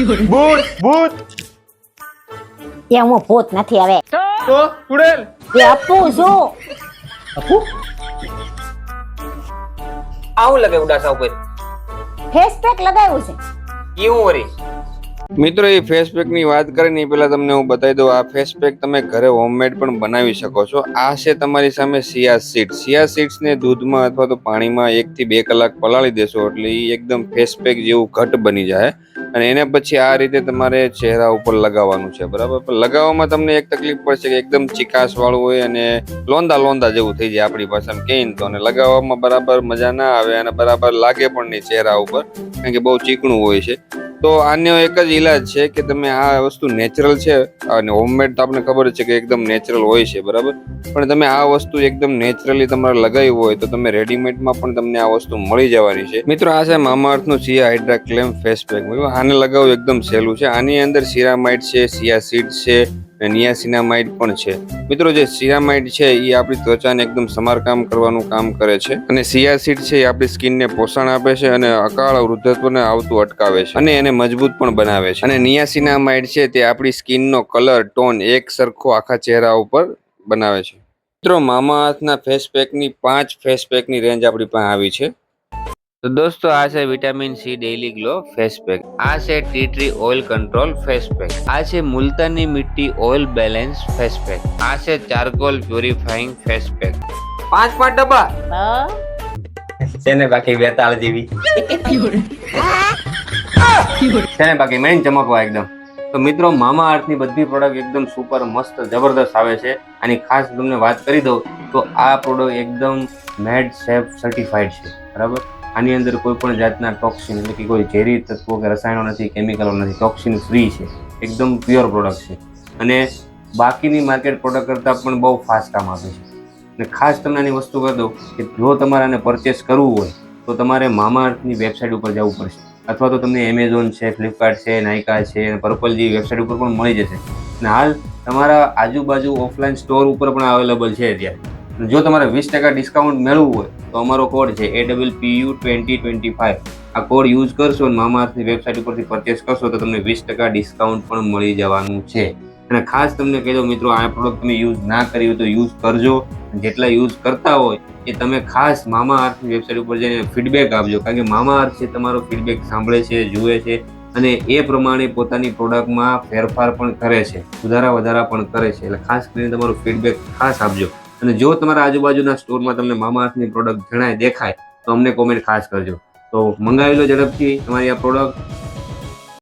ભૂત ભૂત એ હું ભૂત નથી હવે તો ઉડેલ એ આપું છું. આપું આવું લગે ઉડાસા ઉપર ફેસ પેક લગાવ્યું છે. કેવું વરી મિત્રો એ ફેસ પેક ની વાત કરીને પેલા તમને હું બતાવી દઉં આ ફેસ પેક તમે ઘરે હોમમેડ પણ બનાવી શકો છો. આ છે તમારી સામે સિયા સીડ્સ ને દૂધમાં અથવા તો પાણીમાં 1 થી 2 કલાક પલાળી દેશો એટલે એ એકદમ ફેસ પેક જેવું ઘટ બની જાય અને એને પછી આ રીતે તમારે ચહેરા ઉપર લગાવવાનું છે બરાબર. પણ લગાવવામાં તમને એક તકલીફ પડશે કે એકદમ ચીકાશ વાળું હોય અને લોંદા જેવું થઈ જાય આપણી ભાષામાં કહીને તો, અને લગાવવામાં બરાબર મજા ના આવે અને બરાબર લાગે પણ નહીં ચહેરા ઉપર કારણ કે બહુ ચીકણું હોય છે. તો આનો એક જ ઈલાજ છે કે તમે આ વસ્તુ નેચરલ છે અને હોમમેડ તો આપણે ખબર છે કે એકદમ નેચરલ હોય છે બરાબર, પણ તમે આ વસ્તુ એકદમ નેચરલી તમારે લગાવી હોય તો તમે રેડીમેડમાં પણ તમને આ વસ્તુ મળી જવાની છે. મિત્રો આ છે મામાઅર્થનું સિયા હાઇડ્રા ક્લેમ ફેસ પેક. આને લગાવવું એકદમ સહેલું છે. આની અંદર સિરામાઇડ છે, સિયા સીડ્સ છે, નિયાસિનામાઇડ પણ છે. મિત્રો જે સિરામાઇડ છે એ આપણી ત્વચાને એકદમ સમારકામ કરવાનું કામ કરે છે અને સિયા સીડ છે એ આપણી સ્કિનને પોષણ આપે છે અને અકાળ વૃદ્ધત્વને આવતું અટકાવે છે અને એને મજબૂત પણ બનાવે છે. અને નિયાસિનામાઇડ છે તે આપણી સ્કિનનો કલર ટોન એક સરખો આખા ચહેરા ઉપર બનાવે છે. મિત્રો મામાઅર્થના ફેસ પેકની 5 ફેસ પેકની રેન્જ આપણી પાસે આવી છે. તો દોસ્તો આ છે vitamin C daily glow face pack, આ છે T tree oil control face pack, આ છે મુલ્તાની મિટ્ટી ઓઇલ બેલેન્સ ફેસ પેક, આ છે ચારકોલ પ્યુરિફાઈંગ ફેસ પેક. 5 ડબ્બા હા? છે ને બાકી વેતાળ જેવી છે ને બાકી મેન ચમકવા એકદમ. તો મિત્રો મામાઅર્થની બધી પ્રોડક્ટ એકદમ સુપર મસ્ત જબરદસ્ત આવે છે. આની ખાસ તમને વાત કરી દઉં તો આ પ્રોડક્ટ એકદમ મેડ સેફ સર્ટિફાઈડ છે બરાબર. આની અંદર કોઈ પણ જાતના ટોક્સિન એટલે કે કોઈ ઝેરી તત્વો કે રસાયણો નથી, કેમિકલો નથી, ટોક્સિન ફ્રી છે, એકદમ પ્યોર પ્રોડક્ટ છે અને બાકીની માર્કેટ પ્રોડક્ટ કરતાં પણ બહુ ફાસ્ટ કામ આપે છે. અને ખાસ તમને આની વસ્તુ કહી દઉં કે જો તમારે આને પરચેસ કરવું હોય તો તમારે મામાઅર્થની વેબસાઇટ ઉપર જવું પડશે અથવા તો તમને એમેઝોન છે, ફ્લિપકાર્ટ છે, નાયકા છે અને પર્પલ જેવી વેબસાઇટ ઉપર પણ મળી જશે. અને હાલ તમારા આજુબાજુ ઓફલાઈન સ્ટોર ઉપર પણ અવેલેબલ છે અત્યારે. જો તમારે 20% ડિસ્કાઉન્ટ મેળવવું હોય તો અમારો કોડ છે AWPU2025. આ કોડ યુઝ કરશો અને મામાઅર્થની વેબસાઇટ ઉપરથી પરચેસ કરશો તો તમને 20% ડિસ્કાઉન્ટ પણ મળી જવાનું છે. અને ખાસ તમને કહી દઉં મિત્રો આ પ્રોડક્ટ તમે યુઝ ના કરી હોય તો યુઝ કરજો. જેટલા યુઝ કરતા હોય એ તમે ખાસ મામાઅર્થની વેબસાઇટ ઉપર જઈને ફીડબેક આપજો કારણ કે મામાઅર્થ છે તમારો ફીડબેક સાંભળે છે, જુએ છે અને એ પ્રમાણે પોતાની પ્રોડક્ટમાં ફેરફાર પણ કરે છે, સુધારા વધારા પણ કરે છે. એટલે ખાસ કરીને તમારો ફીડબેક ખાસ આપજો. અને જો તમારા આજુબાજુના સ્ટોરમાં તમને મામાઅર્થની પ્રોડક્ટ જણાય દેખાય તો અમને કોમેન્ટ ખાસ કરજો. તો મંગાવી લો ઝડપથી તમારી આ પ્રોડક્ટ